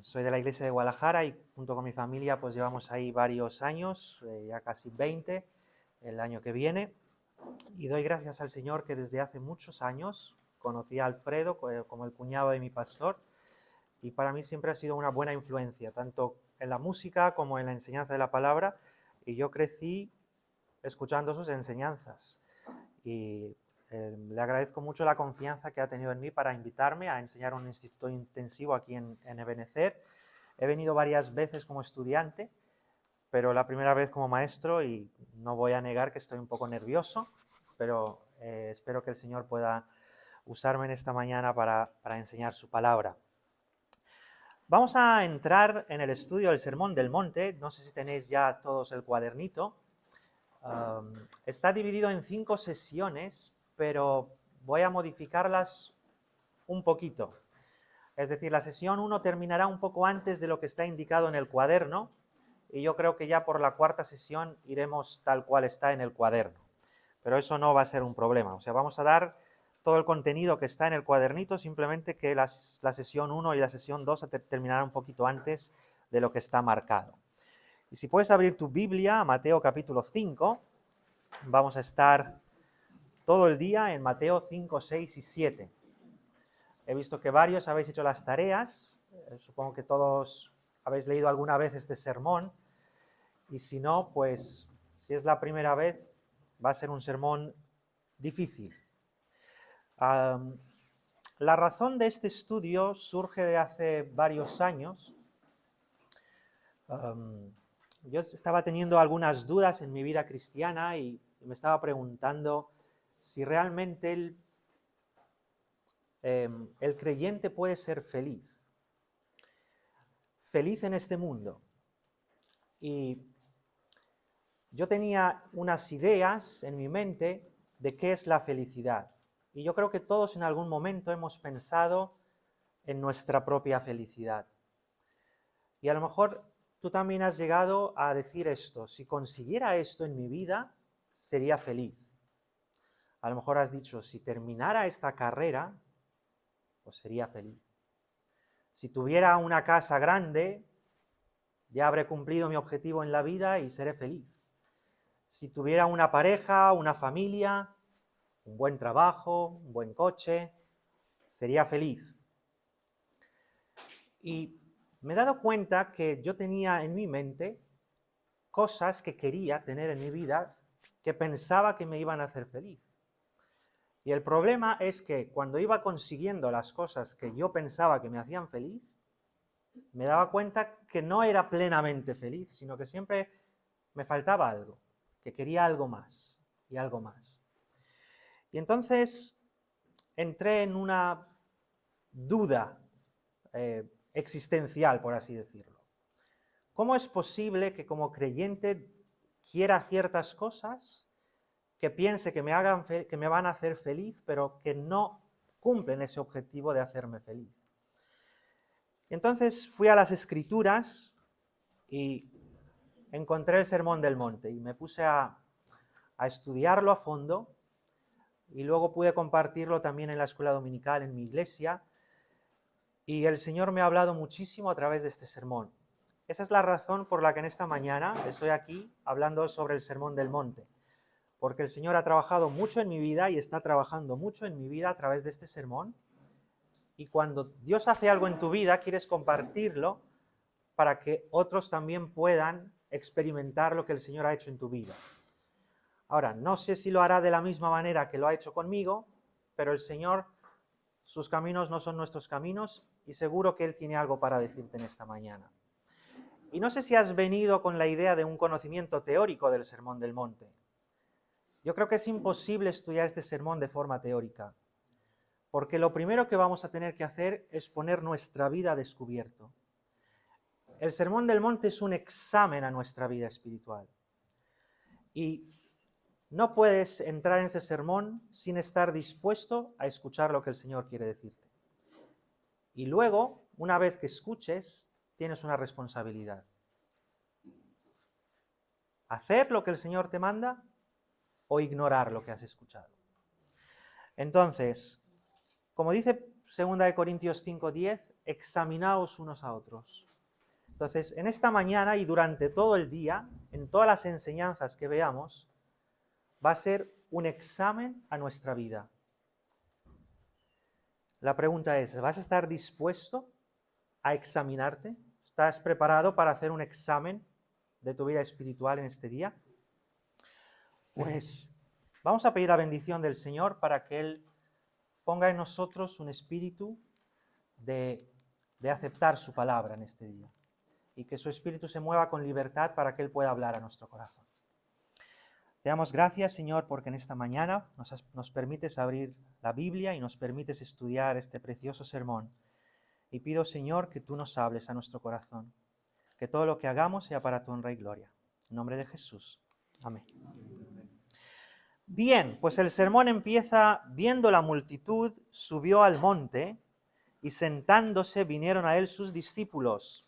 Soy de la iglesia de Guadalajara y junto con mi familia pues llevamos ahí varios años, ya casi 20 el año que viene, y doy gracias al Señor que desde hace muchos años conocí a Alfredo como el cuñado de mi pastor, y para mí siempre ha sido una buena influencia, tanto en la música como en la enseñanza de la palabra, y yo crecí escuchando sus enseñanzas. Y le agradezco mucho la confianza que ha tenido en mí para invitarme a enseñar un instituto intensivo aquí en Ebenezer. He venido varias veces como estudiante, pero la primera vez como maestro, y no voy a negar que estoy un poco nervioso, pero espero que el Señor pueda usarme en esta mañana para enseñar su palabra. Vamos a entrar en el estudio del Sermón del Monte. No sé si tenéis ya todos el cuadernito. Está dividido en 5 sesiones, pero voy a modificarlas un poquito. Es decir, la sesión 1 terminará un poco antes de lo que está indicado en el cuaderno, y yo creo que ya por la 4ª sesión iremos tal cual está en el cuaderno. Pero eso no va a ser un problema. O sea, vamos a dar todo el contenido que está en el cuadernito, simplemente que la sesión 1 y la sesión 2 terminarán un poquito antes de lo que está marcado. Y si puedes abrir tu Biblia a Mateo capítulo 5, vamos a estar todo el día en Mateo 5, 6 y 7. He visto que varios habéis hecho las tareas, supongo que todos habéis leído alguna vez este sermón, y si no, pues si es la primera vez, va a ser un sermón difícil. La razón de este estudio surge de hace varios años. Yo estaba teniendo algunas dudas en mi vida cristiana y me estaba preguntando si realmente el creyente puede ser feliz en este mundo. Y yo tenía unas ideas en mi mente de qué es la felicidad. Y yo creo que todos en algún momento hemos pensado en nuestra propia felicidad. Y a lo mejor tú también has llegado a decir esto: si consiguiera esto en mi vida, sería feliz. A lo mejor has dicho: si terminara esta carrera, pues sería feliz. Si tuviera una casa grande, ya habré cumplido mi objetivo en la vida y seré feliz. Si tuviera una pareja, una familia, un buen trabajo, un buen coche, sería feliz. Y me he dado cuenta que yo tenía en mi mente cosas que quería tener en mi vida que pensaba que me iban a hacer feliz. Y el problema es que cuando iba consiguiendo las cosas que yo pensaba que me hacían feliz, me daba cuenta que no era plenamente feliz, sino que siempre me faltaba algo, que quería algo más y algo más. Y entonces entré en una duda existencial, por así decirlo. ¿Cómo es posible que como creyente quiera ciertas cosas, que piense que me van a hacer feliz, pero que no cumplen ese objetivo de hacerme feliz? Entonces fui a las Escrituras y encontré el Sermón del Monte y me puse a estudiarlo a fondo, y luego pude compartirlo también en la escuela dominical en mi iglesia, y el Señor me ha hablado muchísimo a través de este sermón. Esa es la razón por la que en esta mañana estoy aquí hablando sobre el Sermón del Monte, porque el Señor ha trabajado mucho en mi vida y está trabajando mucho en mi vida a través de este sermón, y cuando Dios hace algo en tu vida, quieres compartirlo para que otros también puedan experimentar lo que el Señor ha hecho en tu vida. Ahora, no sé si lo hará de la misma manera que lo ha hecho conmigo, pero el Señor, sus caminos no son nuestros caminos, y seguro que Él tiene algo para decirte en esta mañana. Y no sé si has venido con la idea de un conocimiento teórico del Sermón del Monte. Yo creo que es imposible estudiar este sermón de forma teórica, porque lo primero que vamos a tener que hacer es poner nuestra vida a descubierto. El Sermón del Monte es un examen a nuestra vida espiritual. Y no puedes entrar en ese sermón sin estar dispuesto a escuchar lo que el Señor quiere decirte. Y luego, una vez que escuches, tienes una responsabilidad. Hacer lo que el Señor te manda o ignorar lo que has escuchado. Entonces, como dice 2 Corintios 5:10, examinaos unos a otros. Entonces, en esta mañana y durante todo el día, en todas las enseñanzas que veamos, va a ser un examen a nuestra vida. La pregunta es, ¿vas a estar dispuesto a examinarte? ¿Estás preparado para hacer un examen de tu vida espiritual en este día? Pues vamos a pedir la bendición del Señor para que Él ponga en nosotros un espíritu de aceptar su palabra en este día y que su espíritu se mueva con libertad para que Él pueda hablar a nuestro corazón. Te damos gracias, Señor, porque en esta mañana nos permites abrir la Biblia y nos permites estudiar este precioso sermón. Y pido, Señor, que tú nos hables a nuestro corazón, que todo lo que hagamos sea para tu honra y gloria. En nombre de Jesús. Amén. Bien, pues el sermón empieza: viendo la multitud, subió al monte, y sentándose vinieron a él sus discípulos,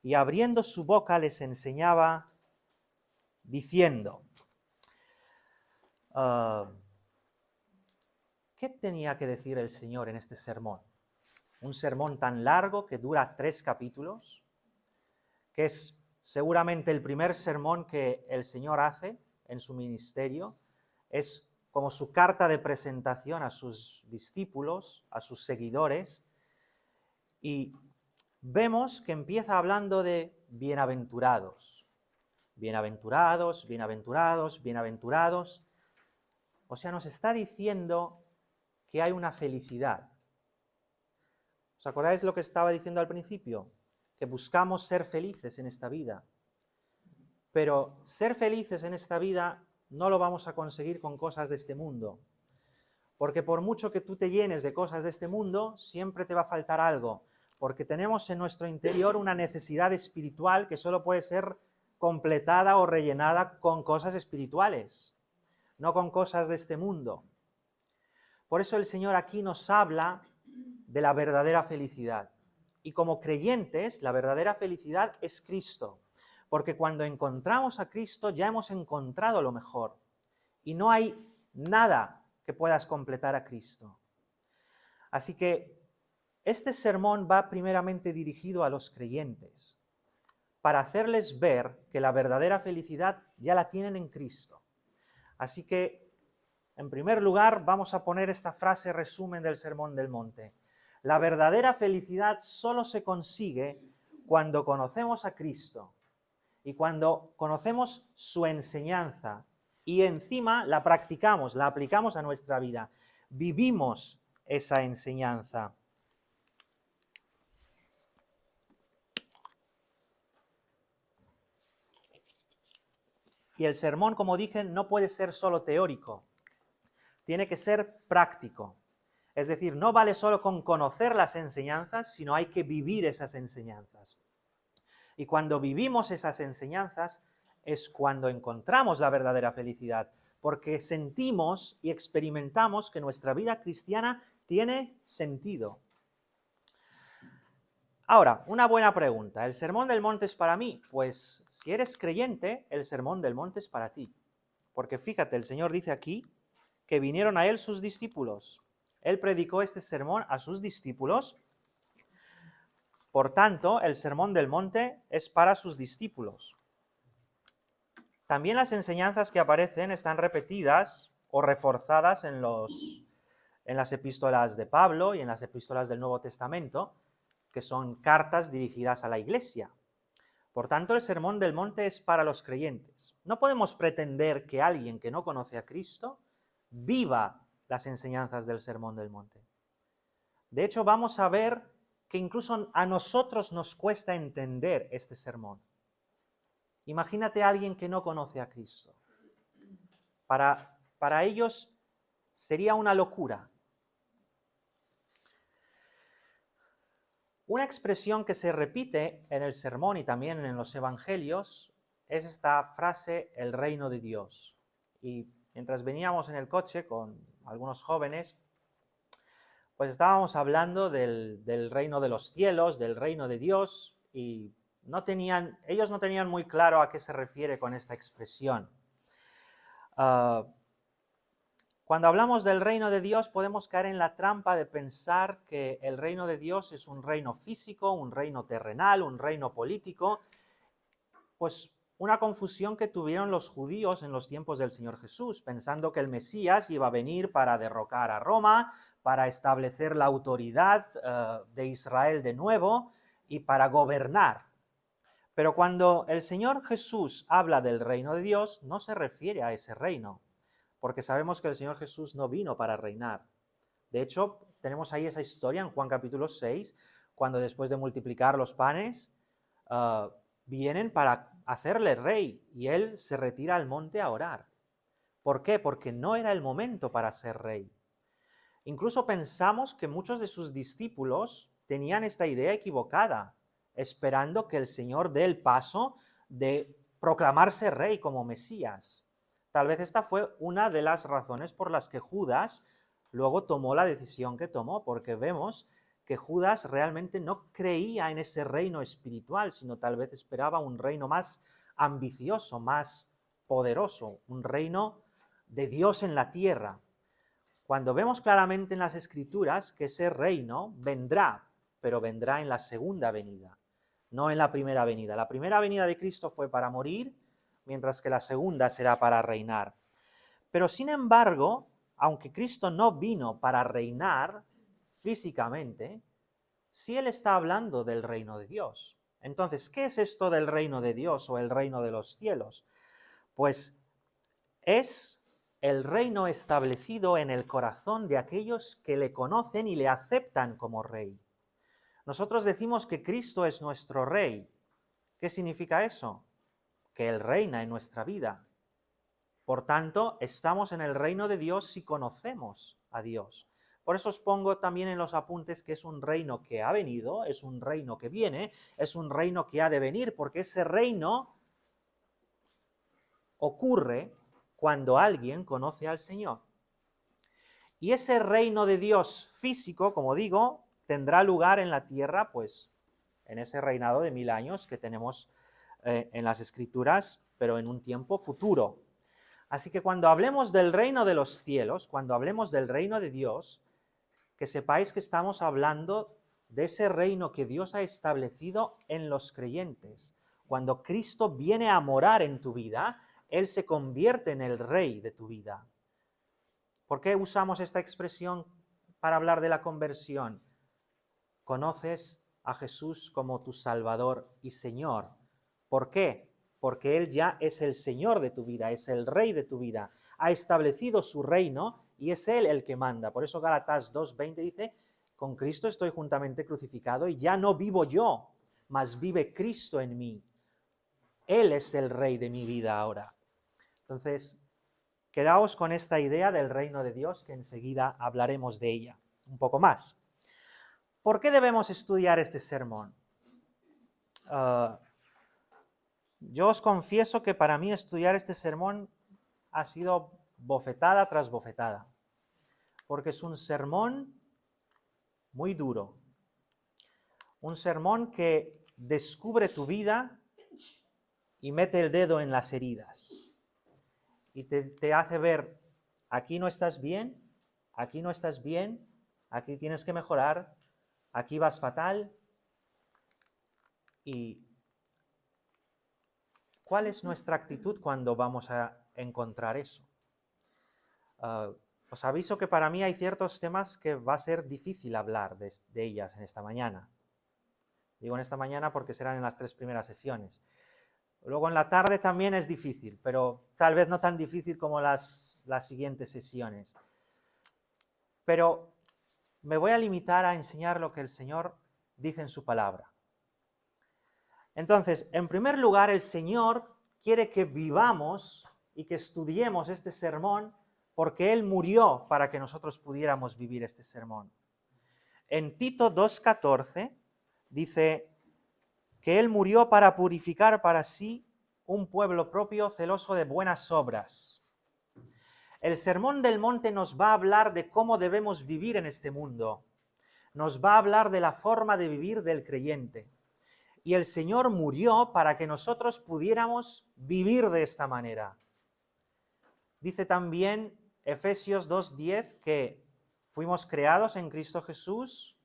y abriendo su boca les enseñaba, diciendo... ¿Qué tenía que decir el Señor en este sermón? Un sermón tan largo que dura 3 capítulos, que es seguramente el primer sermón que el Señor hace en su ministerio. Es como su carta de presentación a sus discípulos, a sus seguidores. Y vemos que empieza hablando de bienaventurados. Bienaventurados, bienaventurados, bienaventurados. O sea, nos está diciendo que hay una felicidad. ¿Os acordáis lo que estaba diciendo al principio? Que buscamos ser felices en esta vida. Pero ser felices en esta vida no lo vamos a conseguir con cosas de este mundo. Porque por mucho que tú te llenes de cosas de este mundo, siempre te va a faltar algo. Porque tenemos en nuestro interior una necesidad espiritual que solo puede ser completada o rellenada con cosas espirituales, no con cosas de este mundo. Por eso el Señor aquí nos habla de la verdadera felicidad. Y como creyentes, la verdadera felicidad es Cristo. Porque cuando encontramos a Cristo ya hemos encontrado lo mejor. Y no hay nada que puedas completar a Cristo. Así que este sermón va primeramente dirigido a los creyentes, para hacerles ver que la verdadera felicidad ya la tienen en Cristo. Así que, en primer lugar, vamos a poner esta frase resumen del Sermón del Monte. La verdadera felicidad solo se consigue cuando conocemos a Cristo y cuando conocemos su enseñanza y encima la practicamos, la aplicamos a nuestra vida. Vivimos esa enseñanza. Y el sermón, como dije, no puede ser solo teórico, tiene que ser práctico. Es decir, no vale solo con conocer las enseñanzas, sino hay que vivir esas enseñanzas. Y cuando vivimos esas enseñanzas es cuando encontramos la verdadera felicidad, porque sentimos y experimentamos que nuestra vida cristiana tiene sentido. Ahora, una buena pregunta. ¿El Sermón del Monte es para mí? Pues si eres creyente, el Sermón del Monte es para ti. Porque fíjate, el Señor dice aquí que vinieron a él sus discípulos. Él predicó este sermón a sus discípulos. Por tanto, el Sermón del Monte es para sus discípulos. También las enseñanzas que aparecen están repetidas o reforzadas en las epístolas de Pablo y en las epístolas del Nuevo Testamento, que son cartas dirigidas a la Iglesia. Por tanto, el Sermón del Monte es para los creyentes. No podemos pretender que alguien que no conoce a Cristo viva las enseñanzas del Sermón del Monte. De hecho, vamos a ver que incluso a nosotros nos cuesta entender este sermón. Imagínate a alguien que no conoce a Cristo. Para ellos sería una locura. Una expresión que se repite en el sermón y también en los evangelios es esta frase, el reino de Dios. Y mientras veníamos en el coche con algunos jóvenes, pues estábamos hablando del reino de los cielos, del reino de Dios, y ellos no tenían muy claro a qué se refiere con esta expresión. Cuando Cuando hablamos del reino de Dios podemos caer en la trampa de pensar que el reino de Dios es un reino físico, un reino terrenal, un reino político. Pues una confusión que tuvieron los judíos en los tiempos del Señor Jesús, pensando que el Mesías iba a venir para derrocar a Roma, para establecer la autoridad de Israel de nuevo y para gobernar. Pero cuando el Señor Jesús habla del reino de Dios, no se refiere a ese reino, porque sabemos que el Señor Jesús no vino para reinar. De hecho, tenemos ahí esa historia en Juan capítulo 6, cuando después de multiplicar los panes, vienen para hacerle rey y él se retira al monte a orar. ¿Por qué? Porque no era el momento para ser rey. Incluso pensamos que muchos de sus discípulos tenían esta idea equivocada, esperando que el Señor dé el paso de proclamarse rey como Mesías. Tal vez esta fue una de las razones por las que Judas luego tomó la decisión que tomó, porque vemos que Judas realmente no creía en ese reino espiritual, sino tal vez esperaba un reino más ambicioso, más poderoso, un reino de Dios en la tierra. Cuando vemos claramente en las Escrituras que ese reino vendrá, pero vendrá en la segunda venida, no en la primera venida. La primera venida de Cristo fue para morir, mientras que la segunda será para reinar. Pero sin embargo, aunque Cristo no vino para reinar físicamente, sí Él está hablando del reino de Dios. Entonces, ¿qué es esto del reino de Dios o el reino de los cielos? Pues es el reino establecido en el corazón de aquellos que le conocen y le aceptan como rey. Nosotros decimos que Cristo es nuestro rey. ¿Qué significa eso? Que Él reina en nuestra vida. Por tanto, estamos en el reino de Dios si conocemos a Dios. Por eso os pongo también en los apuntes que es un reino que ha venido, es un reino que viene, es un reino que ha de venir, porque ese reino ocurre cuando alguien conoce al Señor. Y ese reino de Dios físico, como digo, tendrá lugar en la tierra, pues, en ese reinado de 1000 años que tenemos en las Escrituras, pero en un tiempo futuro. Así que cuando hablemos del reino de los cielos, cuando hablemos del reino de Dios, que sepáis que estamos hablando de ese reino que Dios ha establecido en los creyentes. Cuando Cristo viene a morar en tu vida, Él se convierte en el rey de tu vida. ¿Por qué usamos esta expresión para hablar de la conversión? Conoces a Jesús como tu Salvador y Señor. ¿Por qué? Porque Él ya es el Señor de tu vida, es el Rey de tu vida. Ha establecido su reino y es Él el que manda. Por eso Gálatas 2:20 dice, con Cristo estoy juntamente crucificado y ya no vivo yo, mas vive Cristo en mí. Él es el Rey de mi vida ahora. Entonces, quedaos con esta idea del reino de Dios, que enseguida hablaremos de ella un poco más. ¿Por qué debemos estudiar este sermón? Yo os confieso que para mí estudiar este sermón ha sido bofetada tras bofetada, porque es un sermón muy duro, un sermón que descubre tu vida y mete el dedo en las heridas y te hace ver, aquí no estás bien, aquí no estás bien, aquí tienes que mejorar, aquí vas fatal. ¿Y cuál es nuestra actitud cuando vamos a encontrar eso? Os aviso que para mí hay ciertos temas que va a ser difícil hablar de ellas en esta mañana. Digo en esta mañana porque serán en las 3 primeras sesiones. Luego en la tarde también es difícil, pero tal vez no tan difícil como las siguientes sesiones. Pero me voy a limitar a enseñar lo que el Señor dice en su palabra. Entonces, en primer lugar, el Señor quiere que vivamos y que estudiemos este sermón porque Él murió para que nosotros pudiéramos vivir este sermón. En Tito 2:14 dice que Él murió para purificar para sí un pueblo propio celoso de buenas obras. El Sermón del Monte nos va a hablar de cómo debemos vivir en este mundo. Nos va a hablar de la forma de vivir del creyente. Y el Señor murió para que nosotros pudiéramos vivir de esta manera. Dice también Efesios 2:10, que fuimos creados en Cristo Jesús,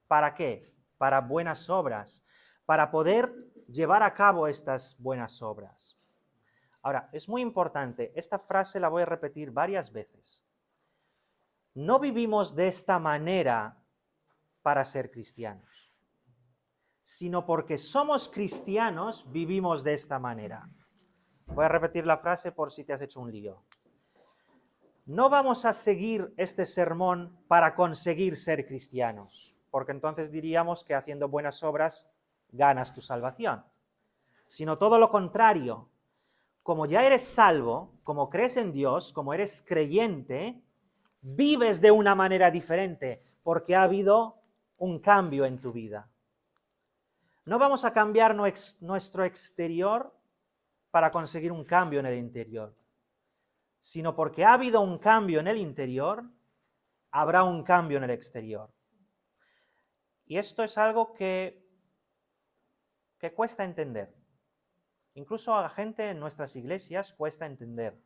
¿para qué? Para buenas obras, para poder llevar a cabo estas buenas obras. Ahora, es muy importante, esta frase la voy a repetir varias veces. No vivimos de esta manera para ser cristianos, sino porque somos cristianos vivimos de esta manera. Voy a repetir la frase por si te has hecho un lío. No vamos a seguir este sermón para conseguir ser cristianos, porque entonces diríamos que haciendo buenas obras ganas tu salvación, sino todo lo contrario. Como ya eres salvo, como crees en Dios, como eres creyente, vives de una manera diferente, porque ha habido un cambio en tu vida. No vamos a cambiar nuestro exterior para conseguir un cambio en el interior, sino porque ha habido un cambio en el interior, habrá un cambio en el exterior. Y esto es algo que cuesta entender. Incluso a la gente en nuestras iglesias cuesta entender.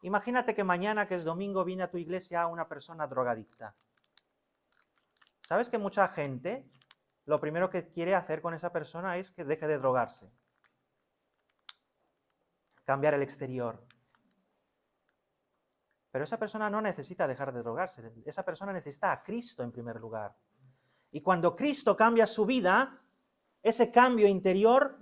Imagínate que mañana, que es domingo, viene a tu iglesia una persona drogadicta. ¿Sabes que mucha gente lo primero que quiere hacer con esa persona es que deje de drogarse? Cambiar el exterior. Pero esa persona no necesita dejar de drogarse. Esa persona necesita a Cristo en primer lugar. Y cuando Cristo cambia su vida, ese cambio interior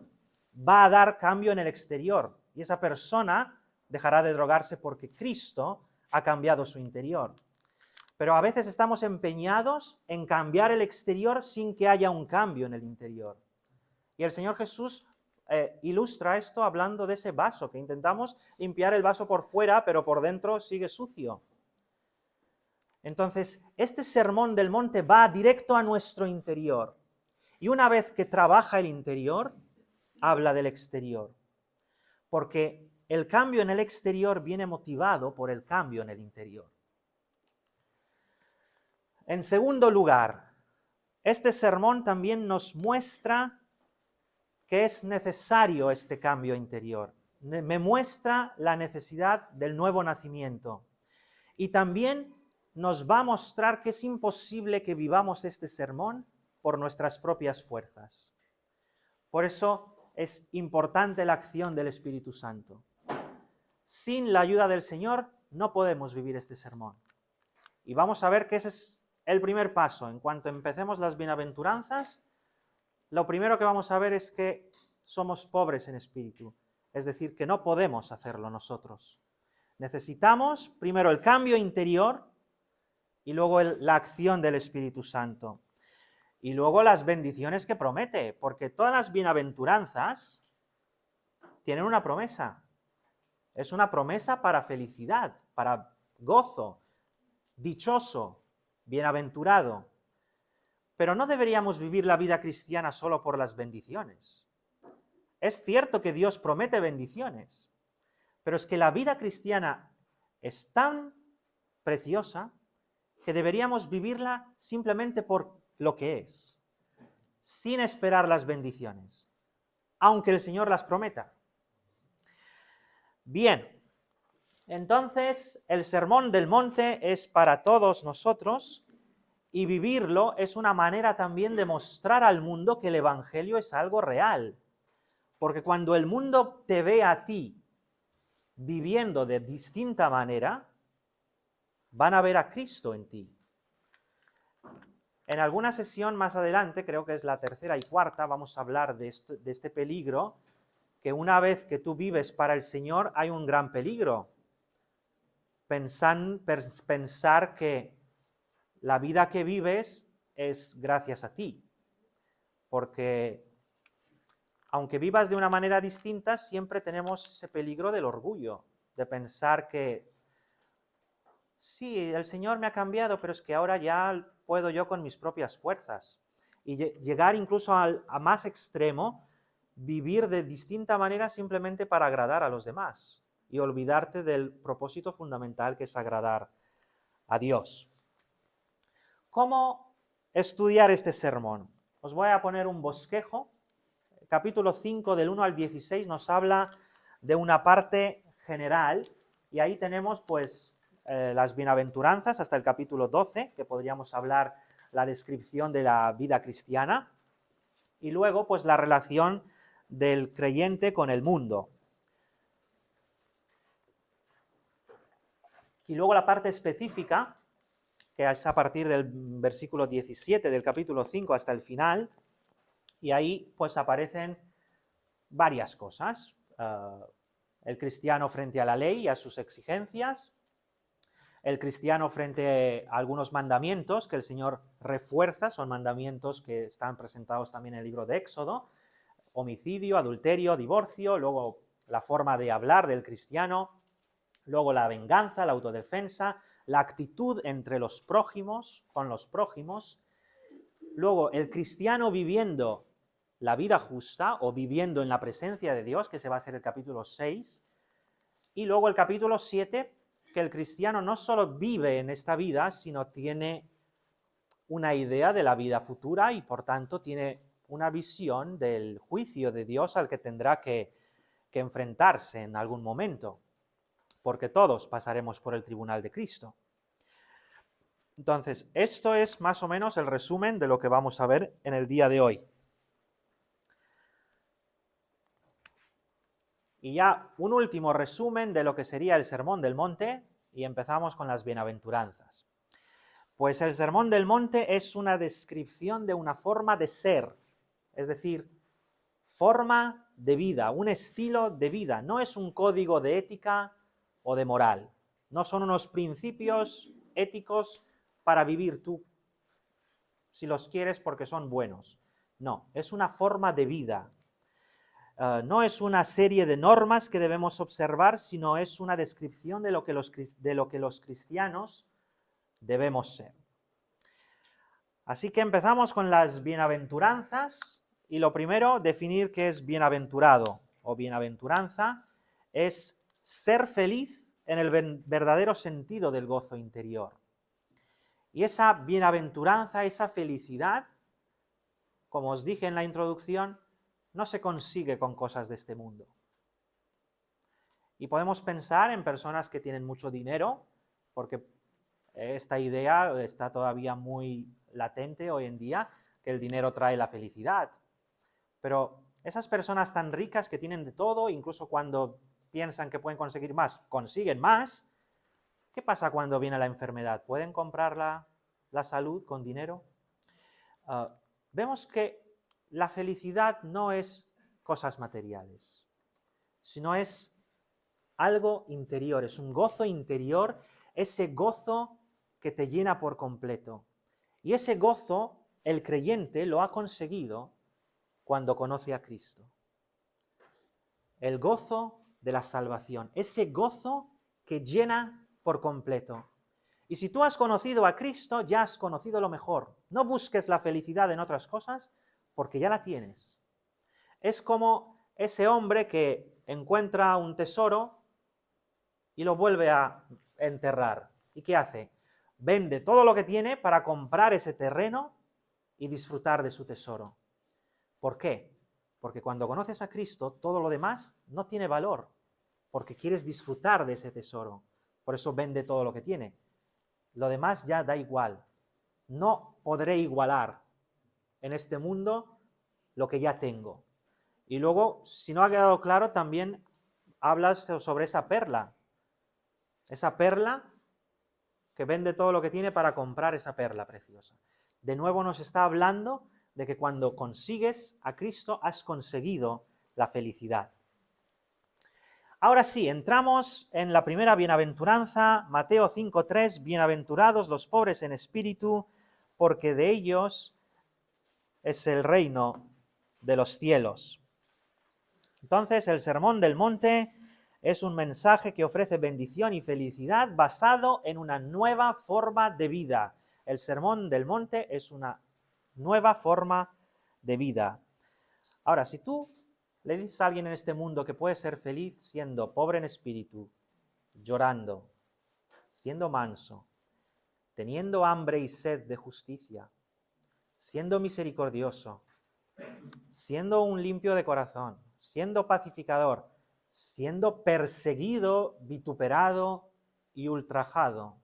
va a dar cambio en el exterior. Y esa persona dejará de drogarse porque Cristo ha cambiado su interior. Pero a veces estamos empeñados en cambiar el exterior sin que haya un cambio en el interior. Y el Señor Jesús ilustra esto hablando de ese vaso, que intentamos limpiar el vaso por fuera, pero por dentro sigue sucio. Entonces, este sermón del monte va directo a nuestro interior. Y una vez que trabaja el interior, habla del exterior. Porque el cambio en el exterior viene motivado por el cambio en el interior. En segundo lugar, este sermón también nos muestra que es necesario este cambio interior. Me muestra la necesidad del nuevo nacimiento. Y también nos va a mostrar que es imposible que vivamos este sermón por nuestras propias fuerzas. Por eso es importante la acción del Espíritu Santo. Sin la ayuda del Señor no podemos vivir este sermón. Y vamos a ver que ese es el primer paso. En cuanto empecemos las bienaventuranzas, lo primero que vamos a ver es que somos pobres en espíritu. Es decir, que no podemos hacerlo nosotros. Necesitamos primero el cambio interior y luego la acción del Espíritu Santo. Y luego las bendiciones que promete, porque todas las bienaventuranzas tienen una promesa. Es una promesa para felicidad, para gozo, dichoso, bienaventurado. Pero no deberíamos vivir la vida cristiana solo por las bendiciones. Es cierto que Dios promete bendiciones, pero es que la vida cristiana es tan preciosa que deberíamos vivirla simplemente por lo que es, sin esperar las bendiciones, aunque el Señor las prometa. Bien, entonces el sermón del monte es para todos nosotros y vivirlo es una manera también de mostrar al mundo que el Evangelio es algo real. Porque cuando el mundo te ve a ti viviendo de distinta manera, van a ver a Cristo en ti. En alguna sesión más adelante, creo que es la tercera y cuarta, vamos a hablar de este peligro, que una vez que tú vives para el Señor hay un gran peligro. Pensar que la vida que vives es gracias a ti. Porque aunque vivas de una manera distinta, siempre tenemos ese peligro del orgullo, de pensar que sí, el Señor me ha cambiado, pero es que ahora ya puedo yo con mis propias fuerzas. Y llegar incluso a más extremo, vivir de distinta manera simplemente para agradar a los demás y olvidarte del propósito fundamental que es agradar a Dios. ¿Cómo estudiar este sermón? Os voy a poner un bosquejo. Capítulo 5 del 1 al 16 nos habla de una parte general y ahí tenemos pues las bienaventuranzas hasta el capítulo 12, que podríamos hablar la descripción de la vida cristiana, y luego pues la relación del creyente con el mundo. Y luego la parte específica, que es a partir del versículo 17 del capítulo 5 hasta el final, y ahí pues aparecen varias cosas. El cristiano frente a la ley y a sus exigencias, el cristiano frente a algunos mandamientos que el Señor refuerza, son mandamientos que están presentados también en el libro de Éxodo: homicidio, adulterio, divorcio, luego la forma de hablar del cristiano, luego la venganza, la autodefensa, la actitud entre los prójimos, con los prójimos, luego el cristiano viviendo la vida justa o viviendo en la presencia de Dios, que ese va a ser el capítulo 6, y luego el capítulo 7, que el cristiano no solo vive en esta vida, sino tiene una idea de la vida futura y por tanto tiene una visión del juicio de Dios al que tendrá que enfrentarse en algún momento, porque todos pasaremos por el tribunal de Cristo. Entonces, esto es más o menos el resumen de lo que vamos a ver en el día de hoy. Y ya un último resumen de lo que sería el Sermón del Monte, y empezamos con las bienaventuranzas. Pues el Sermón del Monte es una descripción de una forma de ser, es decir, forma de vida, un estilo de vida. No es un código de ética o de moral, no son unos principios éticos para vivir tú, si los quieres porque son buenos. No, es una forma de vida. No es una serie de normas que debemos observar, sino es una descripción de lo que los cristianos debemos ser. Así que empezamos con las bienaventuranzas, y lo primero, definir qué es bienaventurado o bienaventuranza, es ser feliz en el verdadero sentido del gozo interior. Y esa bienaventuranza, esa felicidad, como os dije en la introducción, no se consigue con cosas de este mundo. Y podemos pensar en personas que tienen mucho dinero, porque esta idea está todavía muy latente hoy en día, que el dinero trae la felicidad. Pero esas personas tan ricas que tienen de todo, incluso cuando piensan que pueden conseguir más, consiguen más. ¿Qué pasa cuando viene la enfermedad? ¿Pueden comprar la salud con dinero? Vemos que la felicidad no es cosas materiales, sino es algo interior, es un gozo interior, ese gozo que te llena por completo. Y ese gozo, el creyente lo ha conseguido cuando conoce a Cristo. El gozo de la salvación, ese gozo que llena por completo. Y si tú has conocido a Cristo, ya has conocido lo mejor. No busques la felicidad en otras cosas, porque ya la tienes. Es como ese hombre que encuentra un tesoro y lo vuelve a enterrar. ¿Y qué hace? Vende todo lo que tiene para comprar ese terreno y disfrutar de su tesoro. ¿Por qué? Porque cuando conoces a Cristo, todo lo demás no tiene valor, porque quieres disfrutar de ese tesoro. Por eso vende todo lo que tiene. Lo demás ya da igual. No podré igualar en este mundo lo que ya tengo. Y luego, si no ha quedado claro, también hablas sobre esa perla. Esa perla que vende todo lo que tiene para comprar esa perla preciosa. De nuevo nos está hablando de que cuando consigues a Cristo has conseguido la felicidad. Ahora sí, entramos en la primera bienaventuranza, Mateo 5:3, bienaventurados los pobres en espíritu, porque de ellos es el reino de los cielos. Entonces, el Sermón del Monte es un mensaje que ofrece bendición y felicidad basado en una nueva forma de vida. El Sermón del Monte es una nueva forma de vida. Ahora, si tú le dices a alguien en este mundo que puede ser feliz siendo pobre en espíritu, llorando, siendo manso, teniendo hambre y sed de justicia, siendo misericordioso, siendo un limpio de corazón, siendo pacificador, siendo perseguido, vituperado y ultrajado.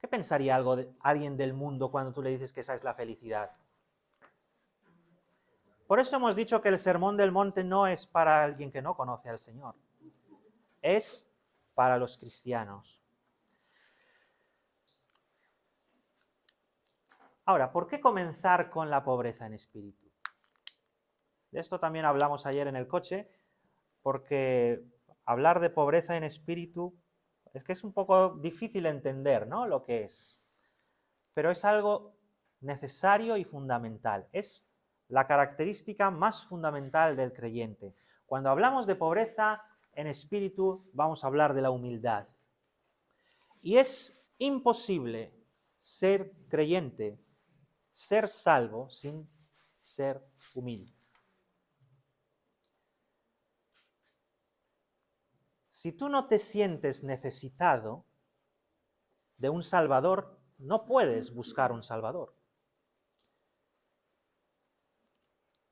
¿Qué pensaría alguien del mundo cuando tú le dices que esa es la felicidad? Por eso hemos dicho que el Sermón del Monte no es para alguien que no conoce al Señor, es para los cristianos. Ahora, ¿por qué comenzar con la pobreza en espíritu? De esto también hablamos ayer en el coche, porque hablar de pobreza en espíritu es que es un poco difícil entender, ¿no?, lo que es. Pero es algo necesario y fundamental. Es la característica más fundamental del creyente. Cuando hablamos de pobreza en espíritu, vamos a hablar de la humildad. Y es imposible ser creyente, ser salvo, sin ser humilde. Si tú no te sientes necesitado de un Salvador, no puedes buscar un Salvador.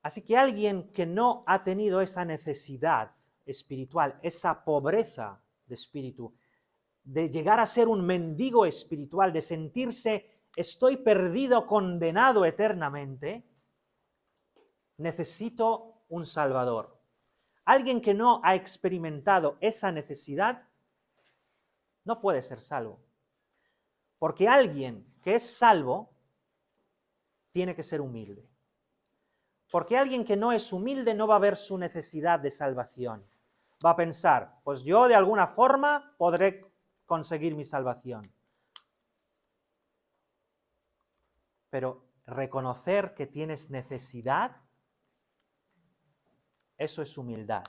Así que alguien que no ha tenido esa necesidad espiritual, esa pobreza de espíritu, de llegar a ser un mendigo espiritual, de sentirse estoy perdido, condenado eternamente, necesito un Salvador. Alguien que no ha experimentado esa necesidad no puede ser salvo. Porque alguien que es salvo tiene que ser humilde. Porque alguien que no es humilde no va a ver su necesidad de salvación. Va a pensar, pues yo de alguna forma podré conseguir mi salvación. Pero reconocer que tienes necesidad, eso es humildad.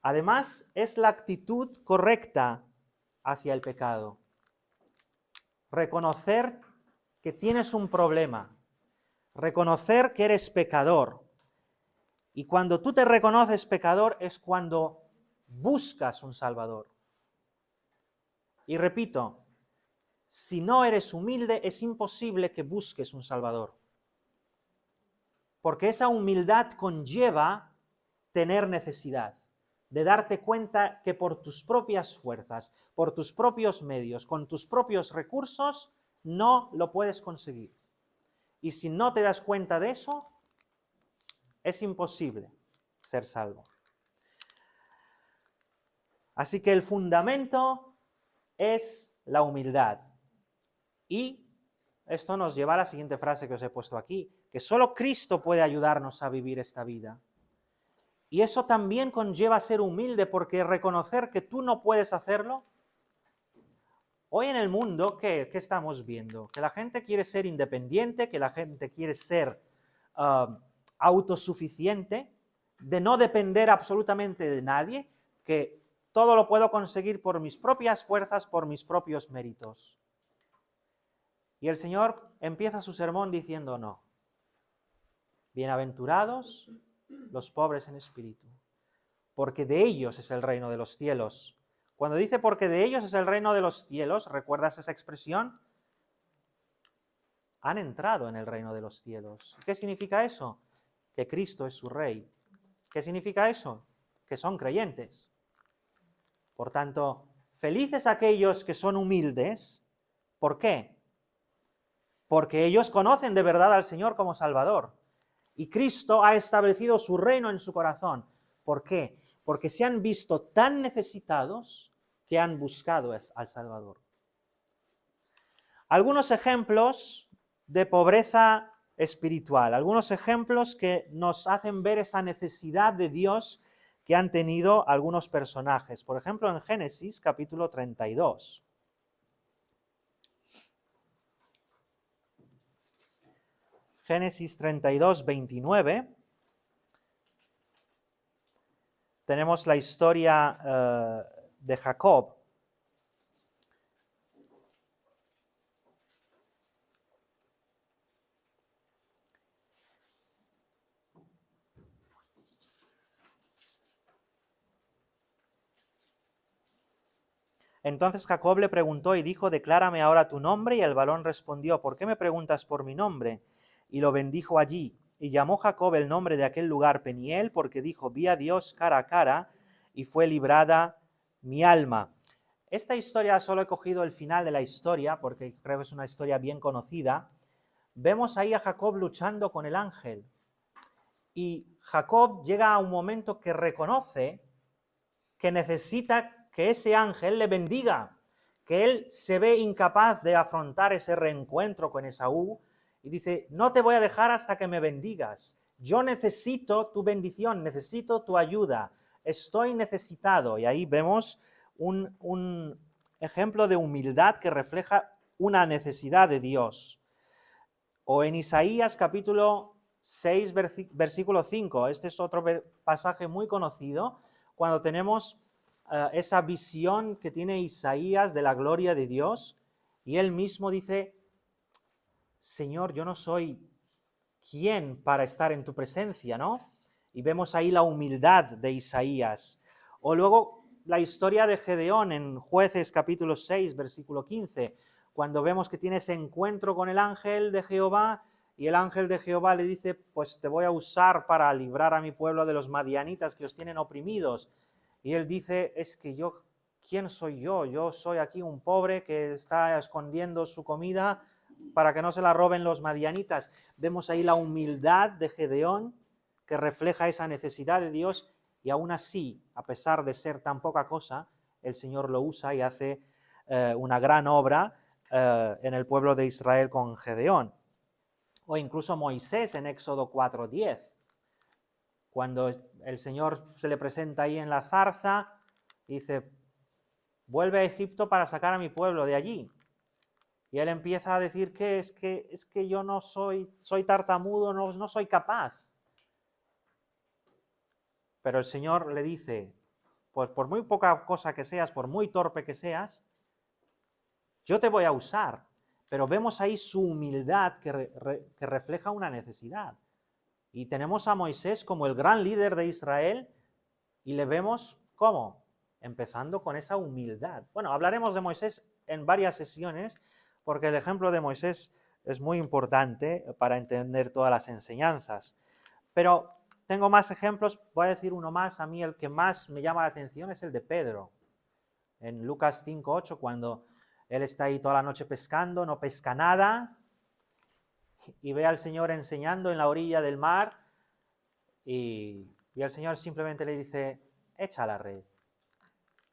Además, es la actitud correcta hacia el pecado. Reconocer que tienes un problema. Reconocer que eres pecador. Y cuando tú te reconoces pecador es cuando buscas un Salvador. Y repito, si no eres humilde es imposible que busques un Salvador. Porque esa humildad conlleva tener necesidad, de darte cuenta que por tus propias fuerzas, por tus propios medios, con tus propios recursos, no lo puedes conseguir. Y si no te das cuenta de eso, es imposible ser salvo. Así que el fundamento es la humildad. Y esto nos lleva a la siguiente frase que os he puesto aquí, que solo Cristo puede ayudarnos a vivir esta vida. Y eso también conlleva ser humilde, porque reconocer que tú no puedes hacerlo. Hoy en el mundo, ¿qué estamos viendo? Que la gente quiere ser independiente, que la gente quiere ser autosuficiente, de no depender absolutamente de nadie, que todo lo puedo conseguir por mis propias fuerzas, por mis propios méritos. Y el Señor empieza su sermón diciendo no. Bienaventurados los pobres en espíritu, porque de ellos es el reino de los cielos. Cuando dice porque de ellos es el reino de los cielos, ¿recuerdas esa expresión? Han entrado en el reino de los cielos. ¿Qué significa eso? Que Cristo es su Rey. ¿Qué significa eso? Que son creyentes. Por tanto, felices aquellos que son humildes. ¿Por qué? Porque ellos conocen de verdad al Señor como Salvador. Y Cristo ha establecido su reino en su corazón. ¿Por qué? Porque se han visto tan necesitados que han buscado al Salvador. Algunos ejemplos de pobreza espiritual, algunos ejemplos que nos hacen ver esa necesidad de Dios que han tenido algunos personajes. Por ejemplo, en Génesis capítulo 32. Génesis 32, 29. Tenemos la historia de Jacob. Entonces Jacob le preguntó y dijo, declárame ahora tu nombre, y el varón respondió, ¿por qué me preguntas por mi nombre? Y lo bendijo allí. y llamó Jacob el nombre de aquel lugar Peniel, porque dijo, vi a Dios cara a cara, y fue librada mi alma. Esta historia, solo he cogido el final de la historia, porque creo que es una historia bien conocida. Vemos ahí a Jacob luchando con el ángel. Y Jacob llega a un momento que reconoce que necesita que ese ángel le bendiga, que él se ve incapaz de afrontar ese reencuentro con Esaú, y dice, no te voy a dejar hasta que me bendigas. Yo necesito tu bendición, necesito tu ayuda, estoy necesitado. Y ahí vemos un ejemplo de humildad que refleja una necesidad de Dios. O en Isaías capítulo 6, versículo 5, este es otro pasaje muy conocido, cuando tenemos esa visión que tiene Isaías de la gloria de Dios, y él mismo dice, Señor, yo no soy quien para estar en tu presencia, ¿no? Y vemos ahí la humildad de Isaías. O luego la historia de Gedeón en Jueces capítulo 6, versículo 15, cuando vemos que tiene ese encuentro con el ángel de Jehová, y el ángel de Jehová le dice, pues te voy a usar para librar a mi pueblo de los madianitas que os tienen oprimidos. Y él dice, es que yo, ¿quién soy yo? Yo soy aquí un pobre que está escondiendo su comida para que no se la roben los madianitas. Vemos ahí la humildad de Gedeón, que refleja esa necesidad de Dios, y aún así, a pesar de ser tan poca cosa, el Señor lo usa y hace una gran obra en el pueblo de Israel con Gedeón. O incluso Moisés en Éxodo 4:10, cuando el Señor se le presenta ahí en la zarza, dice, vuelve a Egipto para sacar a mi pueblo de allí. Y él empieza a decir que es que yo no soy tartamudo, no soy capaz. Pero el Señor le dice, pues por muy poca cosa que seas, por muy torpe que seas, yo te voy a usar. Pero vemos ahí su humildad que refleja una necesidad. Y tenemos a Moisés como el gran líder de Israel y le vemos ¿cómo? Empezando con esa humildad. Bueno, hablaremos de Moisés en varias sesiones porque el ejemplo de Moisés es muy importante para entender todas las enseñanzas. Pero tengo más ejemplos, voy a decir uno más. A mí el que más me llama la atención es el de Pedro. En Lucas 5:8, cuando él está ahí toda la noche pescando, no pesca nada, y ve al Señor enseñando en la orilla del mar, y el Señor simplemente le dice, echa la red.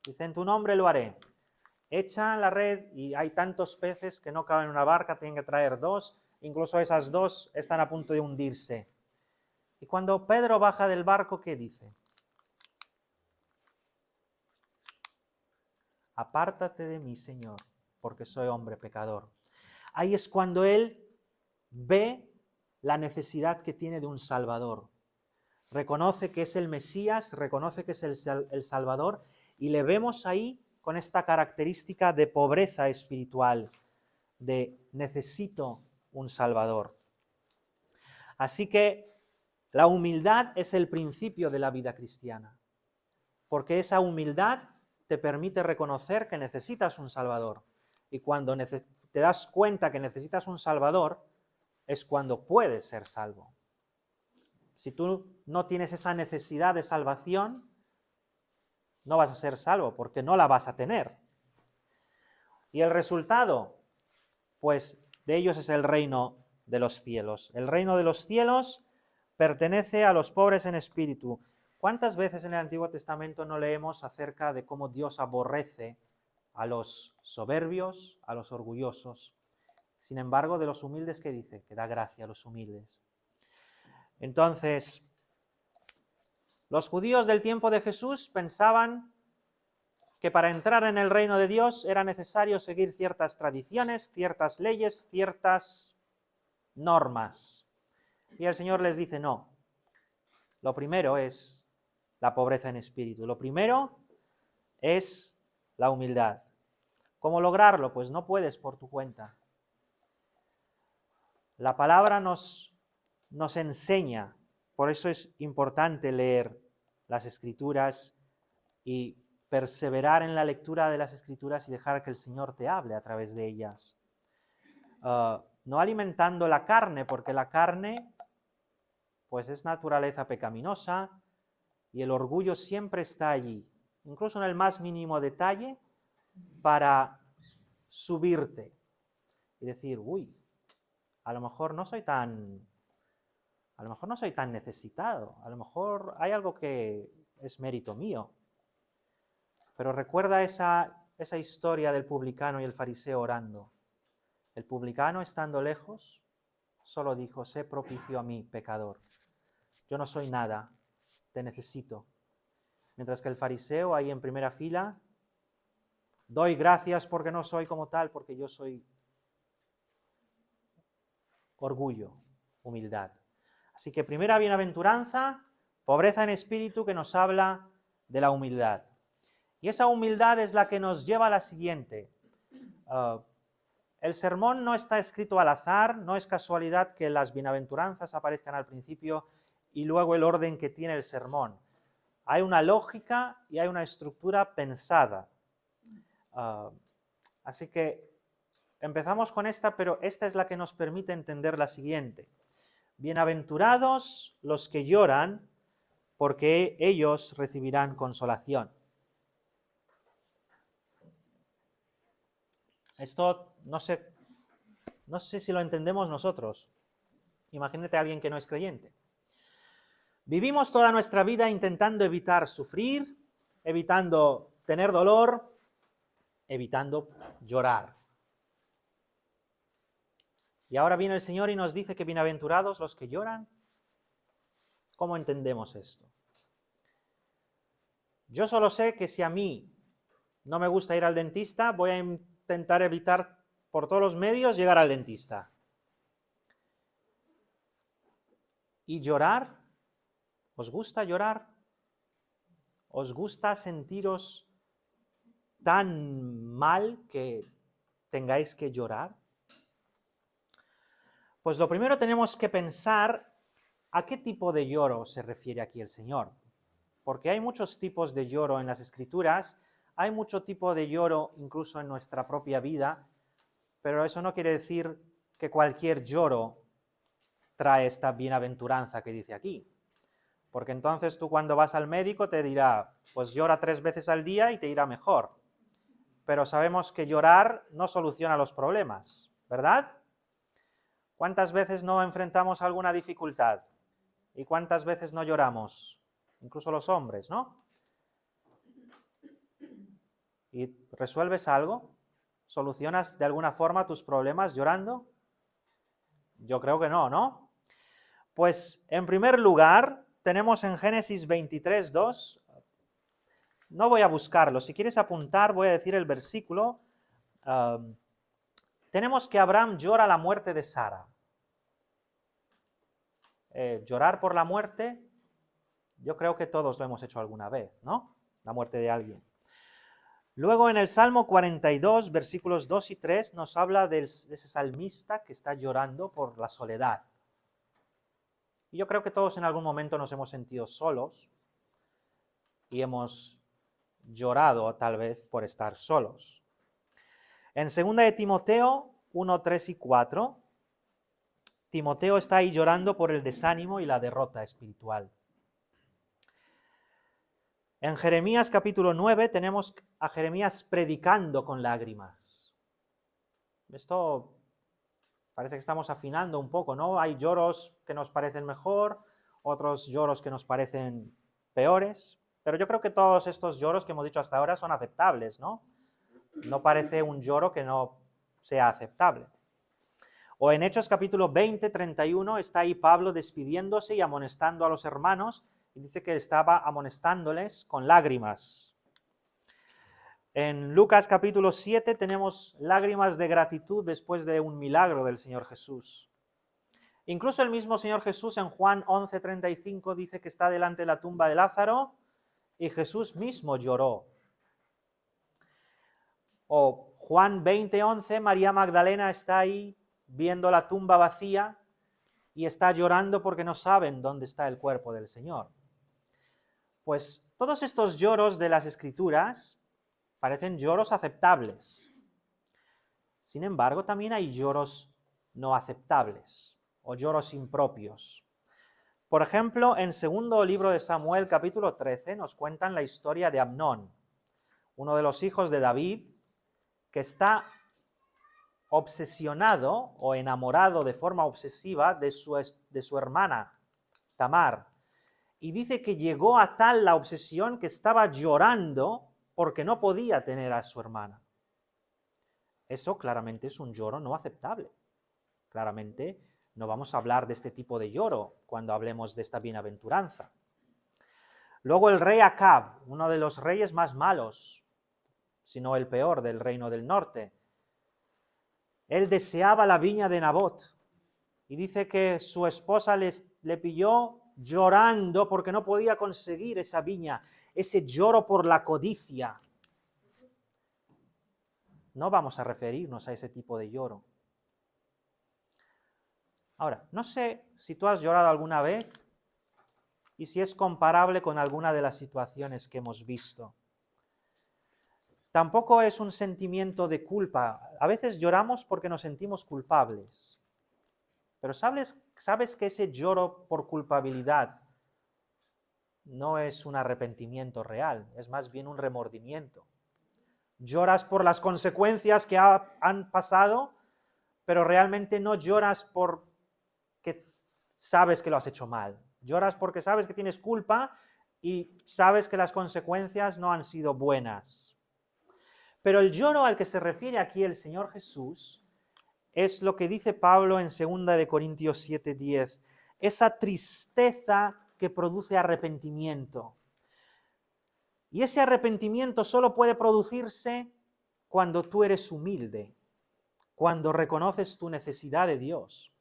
Dice, en tu nombre lo haré. Echa la red y hay tantos peces que no caben en una barca, tienen que traer dos, incluso esas dos están a punto de hundirse. Y cuando Pedro baja del barco, ¿qué dice? Apártate de mí, Señor, porque soy hombre pecador. Ahí es cuando él ve la necesidad que tiene de un Salvador. Reconoce que es el Mesías, reconoce que es el Salvador, y le vemos ahí con esta característica de pobreza espiritual, de necesito un Salvador. Así que la humildad es el principio de la vida cristiana, porque esa humildad te permite reconocer que necesitas un Salvador. Y cuando te das cuenta que necesitas un Salvador, es cuando puedes ser salvo. Si tú no tienes esa necesidad de salvación, no vas a ser salvo, porque no la vas a tener. Y el resultado, pues, de ellos es el reino de los cielos. El reino de los cielos pertenece a los pobres en espíritu. ¿Cuántas veces en el Antiguo Testamento no leemos acerca de cómo Dios aborrece a los soberbios, a los orgullosos? Sin embargo, de los humildes, ¿qué dice? Que da gracia a los humildes. Entonces, los judíos del tiempo de Jesús pensaban que para entrar en el reino de Dios era necesario seguir ciertas tradiciones, ciertas leyes, ciertas normas. Y el Señor les dice, no, lo primero es la pobreza en espíritu, lo primero es la humildad. ¿Cómo lograrlo? Pues no puedes por tu cuenta. La palabra nos enseña, por eso es importante leer las Escrituras y perseverar en la lectura de las Escrituras y dejar que el Señor te hable a través de ellas. No alimentando la carne, porque la carne pues es naturaleza pecaminosa y el orgullo siempre está allí, incluso en el más mínimo detalle, para subirte y decir, uy, a lo mejor no soy tan necesitado, a lo mejor hay algo que es mérito mío. Pero recuerda esa historia del publicano y el fariseo orando. El publicano, estando lejos, solo dijo, sé propicio a mí, pecador. Yo no soy nada, te necesito. Mientras que el fariseo, ahí en primera fila, doy gracias porque no soy como tal, porque yo soy orgullo, humildad. Así que primera bienaventuranza, pobreza en espíritu, que nos habla de la humildad. Y esa humildad es la que nos lleva a la siguiente. El sermón no está escrito al azar, no es casualidad que las bienaventuranzas aparezcan al principio y luego el orden que tiene el sermón. Hay una lógica y hay una estructura pensada. Así que empezamos con esta, pero esta es la que nos permite entender la siguiente. Bienaventurados los que lloran, porque ellos recibirán consolación. Esto no sé si lo entendemos nosotros. Imagínate a alguien que no es creyente. Vivimos toda nuestra vida intentando evitar sufrir, evitando tener dolor, evitando llorar. Y ahora viene el Señor y nos dice que bienaventurados los que lloran. ¿Cómo entendemos esto? Yo solo sé que si a mí no me gusta ir al dentista, voy a intentar evitar por todos los medios llegar al dentista. ¿Y llorar? ¿Os gusta llorar? ¿Os gusta sentiros tan mal que tengáis que llorar? Pues lo primero tenemos que pensar a qué tipo de lloro se refiere aquí el Señor. Porque hay muchos tipos de lloro en las Escrituras, hay mucho tipo de lloro incluso en nuestra propia vida, pero eso no quiere decir que cualquier lloro trae esta bienaventuranza que dice aquí. Porque entonces tú cuando vas al médico te dirá, pues llora 3 veces al día y te irá mejor. Pero sabemos que llorar no soluciona los problemas, ¿verdad? ¿Cuántas veces no enfrentamos alguna dificultad? ¿Y cuántas veces no lloramos? Incluso los hombres, ¿no? ¿Y resuelves algo? ¿Solucionas de alguna forma tus problemas llorando? Yo creo que no, ¿no? Pues en primer lugar tenemos en Génesis 23:2, no voy a buscarlo, si quieres apuntar voy a decir el versículo. Tenemos que Abraham llora la muerte de Sara. Llorar por la muerte, yo creo que todos lo hemos hecho alguna vez, ¿no? La muerte de alguien. Luego en el Salmo 42, versículos 2 y 3, nos habla de ese salmista que está llorando por la soledad. Y yo creo que todos en algún momento nos hemos sentido solos y hemos llorado tal vez por estar solos. En 2 de Timoteo 1, 3 y 4, Timoteo está ahí llorando por el desánimo y la derrota espiritual. En Jeremías capítulo 9 tenemos a Jeremías predicando con lágrimas. Esto parece que estamos afinando un poco, ¿no? Hay lloros que nos parecen mejor, otros lloros que nos parecen peores, pero yo creo que todos estos lloros que hemos dicho hasta ahora son aceptables, ¿no? No parece un lloro que no sea aceptable. O en Hechos capítulo 20, 31, está ahí Pablo despidiéndose y amonestando a los hermanos, y dice que estaba amonestándoles con lágrimas. En Lucas capítulo 7 tenemos lágrimas de gratitud después de un milagro del Señor Jesús. Incluso el mismo Señor Jesús en Juan 11:35 dice que está delante de la tumba de Lázaro y Jesús mismo lloró. O Juan 20:11, María Magdalena está ahí viendo la tumba vacía y está llorando porque no saben dónde está el cuerpo del Señor. Pues todos estos lloros de las Escrituras parecen lloros aceptables. Sin embargo, también hay lloros no aceptables o lloros impropios. Por ejemplo, en segundo libro de Samuel, capítulo 13, nos cuentan la historia de Amnón, uno de los hijos de David, que está obsesionado o enamorado de forma obsesiva de su hermana, Tamar. Y dice que llegó a tal la obsesión que estaba llorando porque no podía tener a su hermana. Eso claramente es un lloro no aceptable. Claramente no vamos a hablar de este tipo de lloro cuando hablemos de esta bienaventuranza. Luego el rey Acab, uno de los reyes más malos, si no el peor del reino del norte. Él deseaba la viña de Nabot y dice que su esposa le pilló llorando porque no podía conseguir esa viña, ese lloro por la codicia. No vamos a referirnos a ese tipo de lloro. Ahora, no sé si tú has llorado alguna vez y si es comparable con alguna de las situaciones que hemos visto. Tampoco es un sentimiento de culpa. A veces lloramos porque nos sentimos culpables. Pero sabes que ese lloro por culpabilidad no es un arrepentimiento real, es más bien un remordimiento. Lloras por las consecuencias que han pasado, pero realmente no lloras porque sabes que lo has hecho mal. Lloras porque sabes que tienes culpa y sabes que las consecuencias no han sido buenas. Pero el lloro al que se refiere aquí el Señor Jesús es lo que dice Pablo en 2 Corintios 7:10, esa tristeza que produce arrepentimiento. Y ese arrepentimiento solo puede producirse cuando tú eres humilde, cuando reconoces tu necesidad de Dios.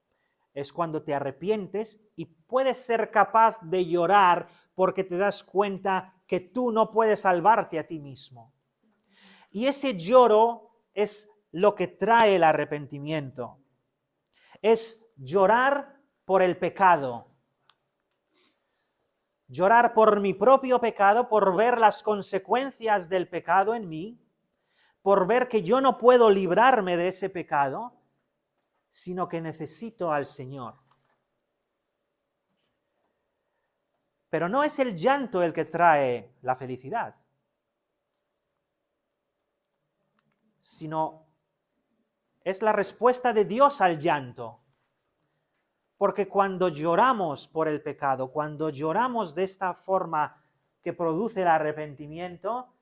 Es cuando te arrepientes y puedes ser capaz de llorar porque te das cuenta que tú no puedes salvarte a ti mismo. Y ese lloro es lo que trae el arrepentimiento. Es llorar por el pecado. Llorar por mi propio pecado, por ver las consecuencias del pecado en mí, por ver que yo no puedo librarme de ese pecado, sino que necesito al Señor. Pero no es el llanto el que trae la felicidad, sino es la respuesta de Dios al llanto. Porque cuando lloramos por el pecado, cuando lloramos de esta forma que produce el arrepentimiento,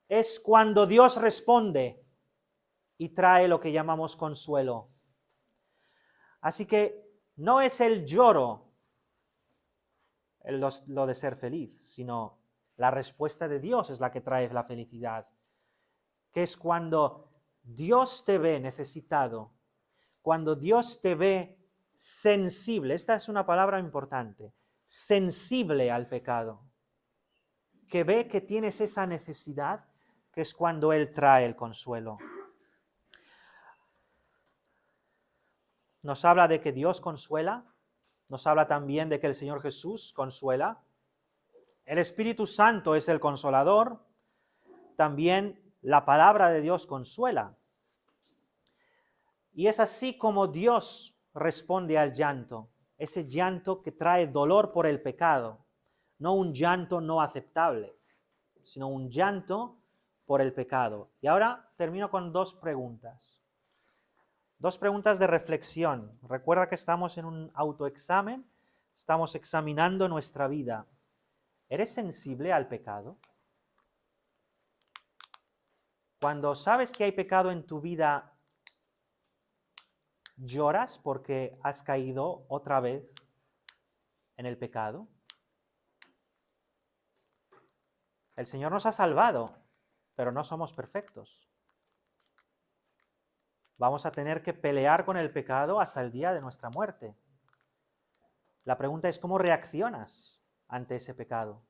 es cuando Dios responde y trae lo que llamamos consuelo. Así que no es el lloro lo de ser feliz, sino la respuesta de Dios es la que trae la felicidad, que es cuando Dios te ve necesitado, cuando Dios te ve sensible, esta es una palabra importante, sensible al pecado, que ve que tienes esa necesidad, que es cuando Él trae el consuelo. Nos habla de que Dios consuela, nos habla también de que el Señor Jesús consuela. El Espíritu Santo es el consolador, también la palabra de Dios consuela. Y es así como Dios responde al llanto, ese llanto que trae dolor por el pecado, no un llanto no aceptable, sino un llanto por el pecado. Y ahora termino con dos preguntas de reflexión. Recuerda que estamos en un autoexamen, estamos examinando nuestra vida. ¿Eres sensible al pecado? Cuando sabes que hay pecado en tu vida, ¿lloras porque has caído otra vez en el pecado? El Señor nos ha salvado, pero no somos perfectos. Vamos a tener que pelear con el pecado hasta el día de nuestra muerte. La pregunta es, ¿cómo reaccionas ante ese pecado?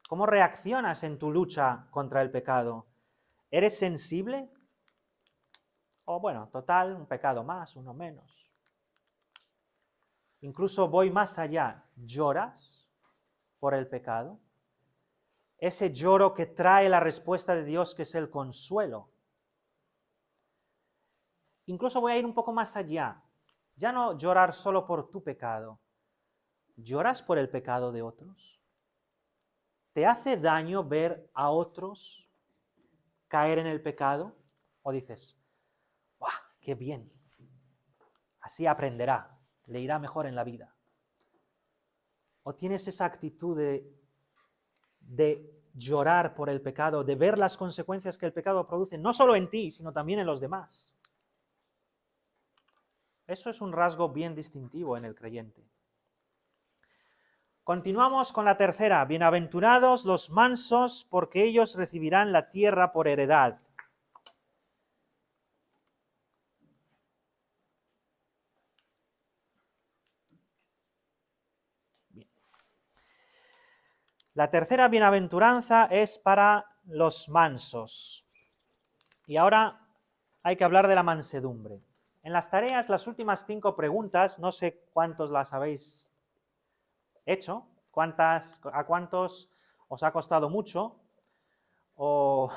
¿Cómo reaccionas en tu lucha contra el pecado? ¿Eres sensible? O bueno, total, un pecado más, uno menos. Incluso voy más allá. ¿Lloras por el pecado? Ese lloro que trae la respuesta de Dios, que es el consuelo. Incluso voy a ir un poco más allá. Ya no llorar solo por tu pecado. ¿Lloras por el pecado de otros? ¿Te hace daño ver a otros caer en el pecado? ¿O dices, ¡guau, qué bien! Así aprenderá, le irá mejor en la vida. ¿O tienes esa actitud de llorar por el pecado, de ver las consecuencias que el pecado produce, no solo en ti, sino también en los demás? Eso es un rasgo bien distintivo en el creyente. Continuamos con la tercera. Bienaventurados los mansos, porque ellos recibirán la tierra por heredad. Bien. La tercera bienaventuranza es para los mansos. Y ahora hay que hablar de la mansedumbre. En las tareas, las últimas 5 preguntas, no sé cuántos las habéis hecho, a cuántos os ha costado mucho o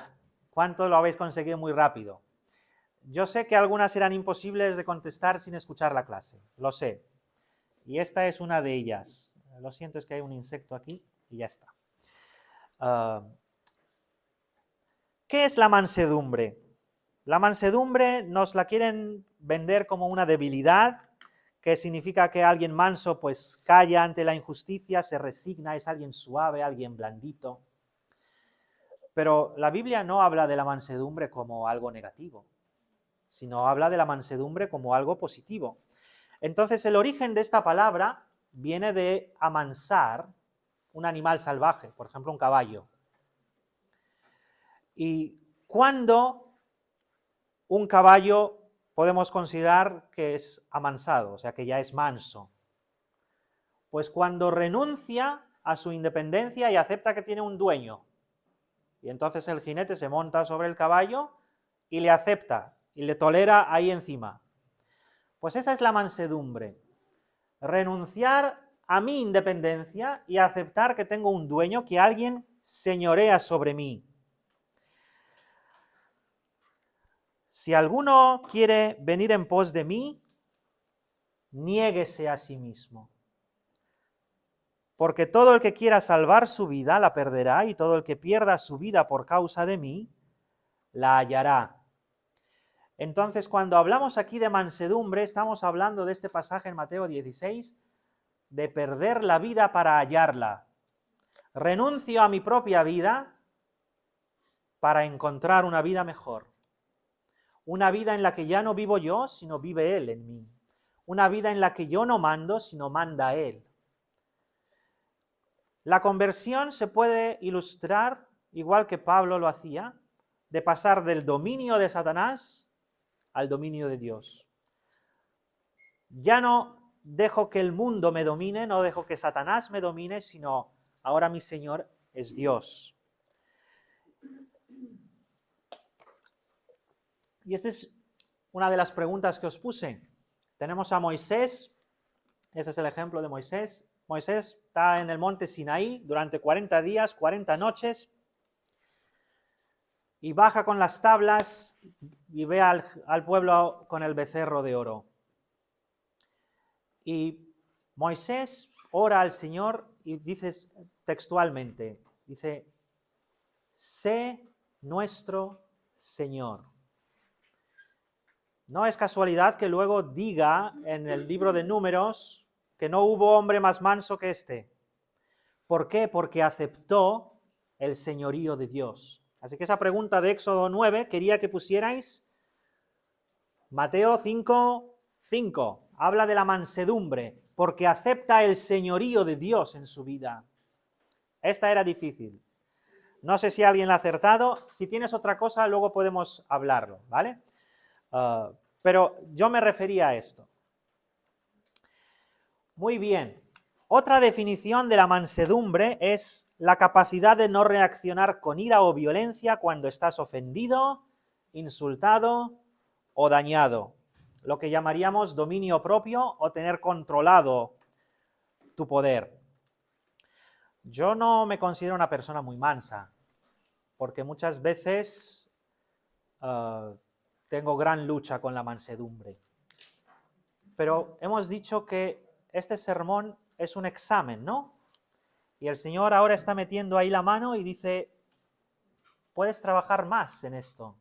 cuánto lo habéis conseguido muy rápido. Yo sé que algunas eran imposibles de contestar sin escuchar la clase, lo sé. Y esta es una de ellas. Lo siento, es que hay un insecto aquí y ya está. ¿Qué es la mansedumbre? La mansedumbre nos la quieren vender como una debilidad, que significa que alguien manso pues calla ante la injusticia, se resigna, es alguien suave, alguien blandito. Pero la Biblia no habla de la mansedumbre como algo negativo, sino habla de la mansedumbre como algo positivo. Entonces el origen de esta palabra viene de amansar un animal salvaje, por ejemplo un caballo. ¿Y cuándo un caballo podemos considerar que es amansado, o sea que ya es manso? Pues cuando renuncia a su independencia y acepta que tiene un dueño. Y entonces el jinete se monta sobre el caballo y le acepta y le tolera ahí encima. Pues esa es la mansedumbre. Renunciar a mi independencia y aceptar que tengo un dueño, que alguien señorea sobre mí. Si alguno quiere venir en pos de mí, niéguese a sí mismo. Porque todo el que quiera salvar su vida la perderá, y todo el que pierda su vida por causa de mí, la hallará. Entonces, cuando hablamos aquí de mansedumbre, estamos hablando de este pasaje en Mateo 16, de perder la vida para hallarla. Renuncio a mi propia vida para encontrar una vida mejor. Una vida en la que ya no vivo yo, sino vive Él en mí. Una vida en la que yo no mando, sino manda Él. La conversión se puede ilustrar, igual que Pablo lo hacía, de pasar del dominio de Satanás al dominio de Dios. Ya no dejo que el mundo me domine, no dejo que Satanás me domine, sino ahora mi Señor es Dios. Y esta es una de las preguntas que os puse. Tenemos a Moisés, ese es el ejemplo de Moisés. Moisés está en el monte Sinaí durante 40 días, 40 noches, y baja con las tablas y ve al pueblo con el becerro de oro. Y Moisés ora al Señor y dice textualmente, dice, sé nuestro Señor. No es casualidad que luego diga en el libro de Números que no hubo hombre más manso que este. ¿Por qué? Porque aceptó el señorío de Dios. Así que esa pregunta de Éxodo 9 quería que pusierais Mateo 5:5. Habla de la mansedumbre, porque acepta el señorío de Dios en su vida. Esta era difícil. No sé si alguien la ha acertado. Si tienes otra cosa, luego podemos hablarlo, ¿vale? Pero yo me refería a esto. Muy bien. Otra definición de la mansedumbre es la capacidad de no reaccionar con ira o violencia cuando estás ofendido, insultado o dañado. Lo que llamaríamos dominio propio o tener controlado tu poder. Yo no me considero una persona muy mansa, porque muchas veces tengo gran lucha con la mansedumbre. Pero hemos dicho que este sermón es un examen, ¿no? Y el Señor ahora está metiendo ahí la mano y dice, puedes trabajar más en esto.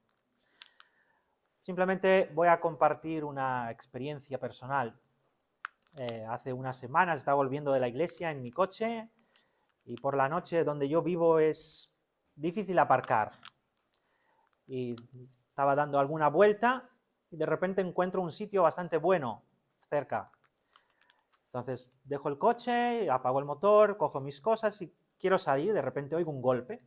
Simplemente voy a compartir una experiencia personal. Hace unas semanas estaba volviendo de la iglesia en mi coche y por la noche donde yo vivo es difícil aparcar. Y estaba dando alguna vuelta y de repente encuentro un sitio bastante bueno cerca. Entonces dejo el coche, apago el motor, cojo mis cosas y quiero salir, de repente oigo un golpe.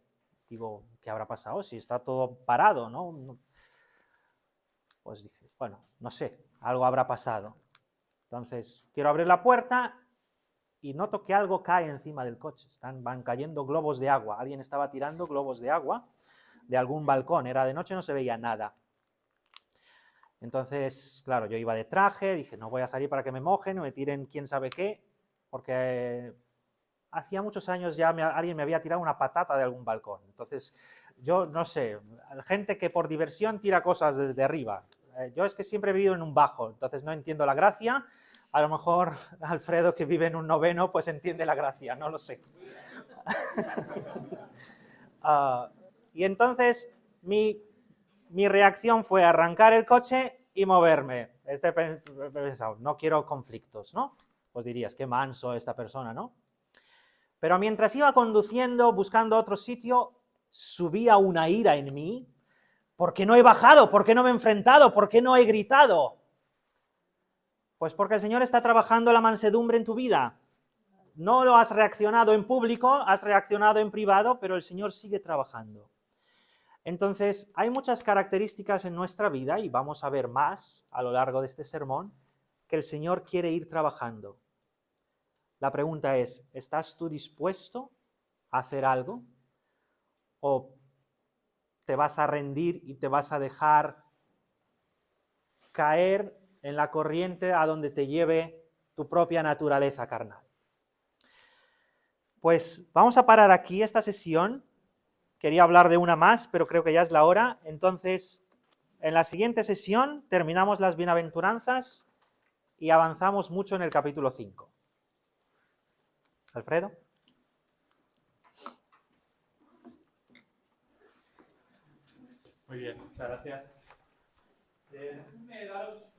Digo, ¿qué habrá pasado? Si está todo parado, ¿no? Pues dije, bueno, no sé, algo habrá pasado. Entonces quiero abrir la puerta y noto que algo cae encima del coche. Van cayendo globos de agua. Alguien estaba tirando globos de agua de algún balcón. Era de noche, no se veía nada. Entonces, claro, yo iba de traje, dije, no voy a salir para que me mojen o me tiren quién sabe qué, porque hacía muchos años ya alguien me había tirado una patata de algún balcón. Entonces, yo no sé, gente que por diversión tira cosas desde arriba. Yo es que siempre he vivido en un bajo, entonces no entiendo la gracia. A lo mejor Alfredo, que vive en un noveno, pues entiende la gracia, no lo sé. Y entonces mi reacción fue arrancar el coche y moverme. He pensado, no quiero conflictos, ¿no? Pues dirías, qué manso esta persona, ¿no? Pero mientras iba conduciendo, buscando otro sitio, subía una ira en mí. ¿Por qué no he bajado? ¿Por qué no me he enfrentado? ¿Por qué no he gritado? Pues porque el Señor está trabajando la mansedumbre en tu vida. No lo has reaccionado en público, has reaccionado en privado, pero el Señor sigue trabajando. Entonces, hay muchas características en nuestra vida, y vamos a ver más a lo largo de este sermón, que el Señor quiere ir trabajando. La pregunta es, ¿estás tú dispuesto a hacer algo? ¿O te vas a rendir y te vas a dejar caer en la corriente a donde te lleve tu propia naturaleza carnal? Pues vamos a parar aquí esta sesión. Quería hablar de una más, pero creo que ya es la hora. Entonces, en la siguiente sesión terminamos las bienaventuranzas y avanzamos mucho en el capítulo 5. Alfredo. Muy bien, muchas gracias. Déjenme daros